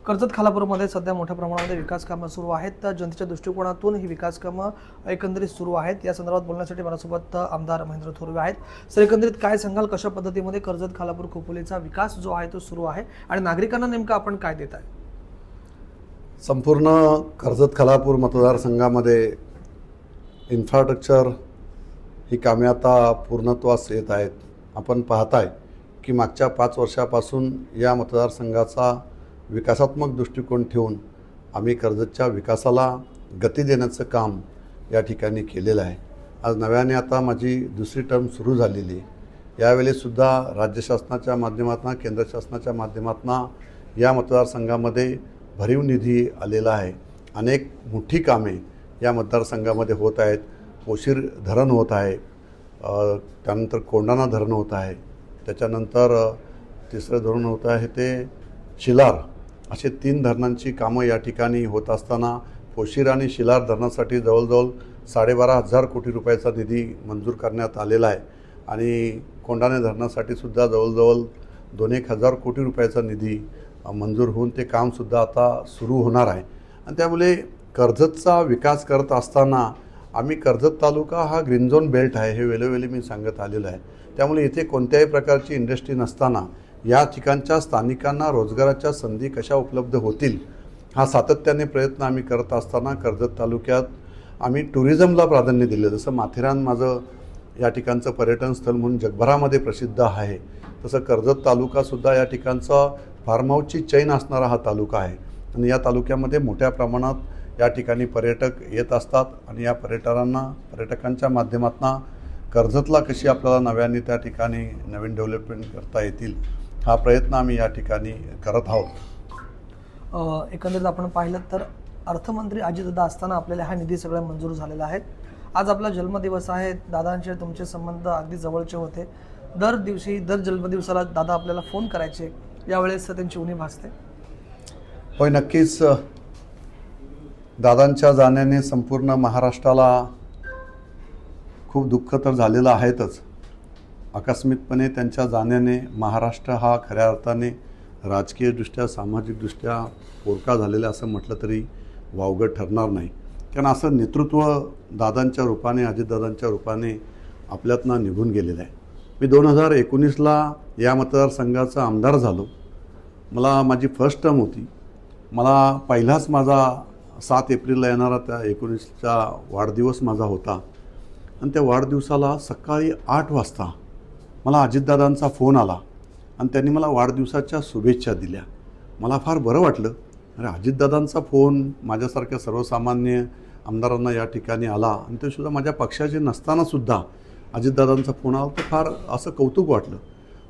कर्जत खालापूरमध्ये सध्या मोठ्या प्रमाणामध्ये विकास कामं सुरू आहेत. तर जनतेच्या दृष्टिकोनातून ही विकास कामं एकंदरीत सुरू आहेत. या संदर्भात बोलण्यासाठी माझ्यासोबत आमदार महेंद्र थोरवे आहेत. सर, एकंदरीत काय सांगाल, कशा पद्धतीमध्ये कर्जत खालापूर खोपोलीचा विकास जो आहे तो सुरू आहे आणि नागरिकांना नेमकं आपण काय देत आहे? संपूर्ण कर्जत खालापूर मतदारसंघामध्ये इन्फ्रास्ट्रक्चर ही कामे आता पूर्णत्वास येत आहेत. आपण पाहताय की मागच्या 5 वर्षापासून या मतदारसंघाचा विकासात्मक दृष्टिकोन ठेवून आम्ही कर्जतच्या विकासाला गती देण्याचं काम या ठिकाणी केलेलं आहे. आज नव्याने आता माझी दुसरी टर्म सुरू झालेली आहे. यावेळेसुद्धा राज्य शासनाच्या माध्यमातून, केंद्र शासनाच्या माध्यमातून या मतदारसंघामध्ये भरीव निधी आलेला आहे. अनेक मोठी कामे या मतदारसंघामध्ये होत आहेत. पोशीर धरण होत आहे, त्यानंतर कोंढाणा धरण होत आहे, त्याच्यानंतर तिसरं धरण होत आहे ते शिलार. असे 3 धरणांची कामं या ठिकाणी होत असताना पोशीर आणि शिलार धरणासाठी जवळजवळ 12,500 कोटी रुपयाचा निधी मंजूर करण्यात आलेला आहे आणि कोंढाणा धरणासाठी सुद्धा जवळजवळ 2,000 कोटी रुपयाचा निधी मंजूर होऊन ते कामसुद्धा आता सुरू होणार आहे. आणि त्यामुळे कर्जतचा विकास करत असताना आम्ही कर्जत तालुका हा ग्रीन झोन बेल्ट आहे हे वेळोवेळी मी सांगत आलेलं आहे. त्यामुळे इथे कोणत्याही प्रकारची इंडस्ट्री नसताना या ठिकाणच्या स्थानिकांना रोजगाराच्या संधी कशा उपलब्ध होतील हा सातत्याने प्रयत्न आम्ही करत असताना कर्जत तालुक्यात आम्ही टुरिझमला प्राधान्य दिलं. जसं माथेरान माझं या ठिकाणचं पर्यटन स्थळ म्हणून जगभरामध्ये प्रसिद्ध आहे, तसं कर्जत तालुकासुद्धा या ठिकाणचा फार्म हाऊसची चैन असणारा हा तालुका आहे. आणि या तालुक्यामध्ये मोठ्या प्रमाणात या ठिकाणी पर्यटक येत असतात आणि या पर्यटकांच्या माध्यमातून कर्जतला कशी आपल्याला नव्याने त्या ठिकाणी नवीन डेव्हलपमेंट करता येतील हा प्रयत्न आम्ही या ठिकाणी करत आहोत. एकंदरीत आपण पाहिलं तर अर्थमंत्री अजितदादा असताना आपल्याला हा निधी सगळा मंजूर झालेला आहे. आज आपला जन्मदिवस आहे. दादांचे तुमचे संबंध अगदी जवळचे होते. दर जन्मदिवसाला दादा आपल्याला फोन करायचे, यावेळेस त्यांची उणीव भासते? होय, नक्कीच. दादांच्या जाण्याने संपूर्ण महाराष्ट्राला खूप दुःख तर झालेलं आहेतच. आकस्मिकपणे त्यांच्या जाण्याने महाराष्ट्र हा खऱ्या अर्थाने राजकीयदृष्ट्या, सामाजिकदृष्ट्या पोरका झालेला असं म्हटलं तरी वावगं ठरणार नाही. कारण असं नेतृत्व दादांच्या रूपाने, अजितदादांच्या रूपाने आपल्यातनं निघून गेलेलं आहे. मी 2019ला या मतदारसंघाचा आमदार झालो. मला माझी फर्स्ट टर्म होती. मला पहिलाच माझा 7 एप्रिलला येणारा त्या 19चा वाढदिवस माझा होता आणि त्या वाढदिवसाला सकाळी 8 वाजता मला अजितदादांचा फोन आला आणि त्यांनी मला वाढदिवसाच्या शुभेच्छा दिल्या. मला फार बरं वाटलं. अरे, अजितदादांचा फोन माझ्यासारख्या सर्वसामान्य आमदारांना या ठिकाणी आला आणि ते सुद्धा माझ्या पक्षाचे नसतानासुद्धा अजितदादांचा फोन आला, तर फार असं कौतुक वाटलं.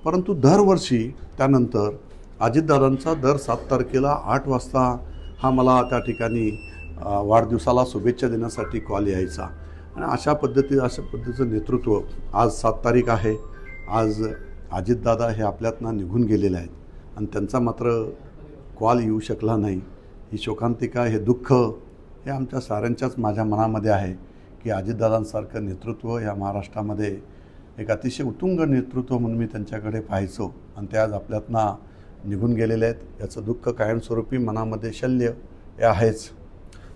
परंतु दरवर्षी त्यानंतर अजितदादांचा दर 7 तारखेला 8 वाजता हा मला त्या ठिकाणी वाढदिवसाला शुभेच्छा देण्यासाठी कॉल यायचा. आणि अशा पद्धतीचं नेतृत्व आज 7 तारीख आहे. आज अजितदादा हे आपल्यातनं निघून गेलेले आहेत आणि त्यांचा मात्र कॉल येऊ शकला नाही. ही शोकांतिका, हे दुःख हे आमच्या साऱ्यांच्याच माझ्या मनामध्ये आहे की अजितदादांसारखं नेतृत्व या महाराष्ट्रामध्ये एक अतिशय उत्तुंग नेतृत्व म्हणून मी त्यांच्याकडे पाहायचो आणि ते आज आपल्यातनं निघून गेलेले आहेत. याचं दुःख कायमस्वरूपी मनामध्ये शल्य हे आहेच.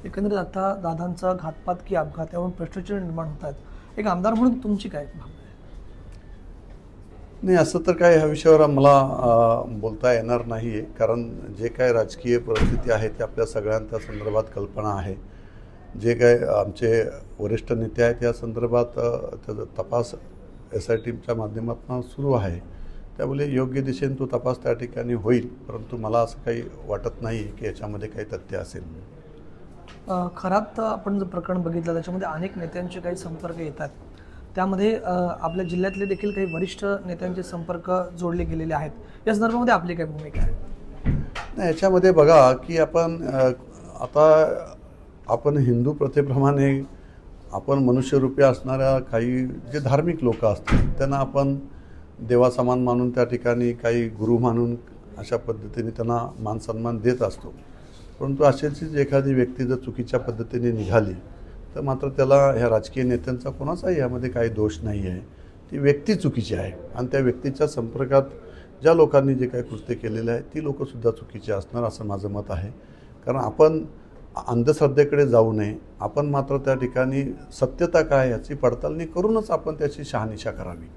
एकंदरीत आता दादांचा घातपात की अपघात यावरून प्रश्नचिन्ह निर्माण होत आहेत. एक आमदार म्हणून तुमची काय भावना आहे? नाही, असं तर काय ह्या विषयावर मला बोलता येणार नाही आहे. कारण जे काय राजकीय परिस्थिती आहे ते आपल्या सगळ्यांच्या संदर्भात कल्पना आहे. जे काय आमचे वरिष्ठ नेते आहेत या संदर्भात त्याचा तपास SITच्या माध्यमातून सुरू आहे. त्यामुळे योग्य दिशेने तो तपास त्या ठिकाणी होईल. परंतु मला असं काही वाटत नाही की याच्यामध्ये काही तथ्य असेल. खरात आपण जर प्रकरण बघितलं त्याच्यामध्ये अनेक नेत्यांचे काही संपर्क येतात. त्यामध्ये आपल्या जिल्ह्यातले देखील काही वरिष्ठ नेत्यांचे संपर्क जोडले गेलेले आहेत. या संदर्भामध्ये आपली काय भूमिका आहे? नाही, याच्यामध्ये बघा की आपण हिंदू प्रथेप्रमाणे आपण मनुष्यरूपी असणाऱ्या काही जे धार्मिक लोक असतात त्यांना आपण देवासमान मानून त्या ठिकाणी काही गुरु मानून अशा पद्धतीने त्यांना मानसन्मान देत असतो. परंतु अशाचीच एखादी व्यक्ती जर चुकीच्या पद्धतीने निघाली तर मात्र त्याला ह्या राजकीय नेत्यांचा कोणाचाही यामध्ये काही दोष नाही आहे. ती व्यक्ती चुकीची आहे आणि त्या व्यक्तीच्या संपर्कात ज्या लोकांनी जे काही कृत्य केलेले आहे ती लोकंसुद्धा चुकीची असणार असं माझं मत आहे. कारण आपण अंधश्रद्धेकडे जाऊ नये, आपण मात्र त्या ठिकाणी सत्यता काय याची पडताळणी करूनच आपण त्याची शहानिशा करावी.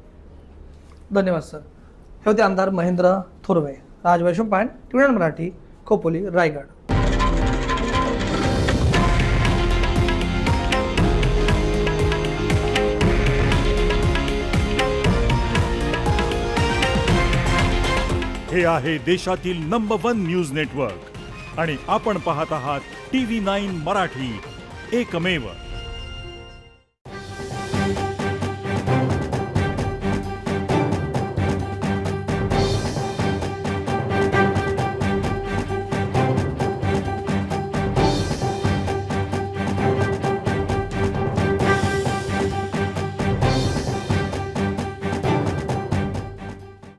धन्यवाद सर. हे होते आमदार महेंद्र थोरवे. राज वैशंपायन, टीव्ही मराठी, खोपोली, रायगड. हे आहे देशातील नंबर 1 न्यूज नेटवर्क आणि आपण पाहत आहात TV9 मराठी, एकमेव.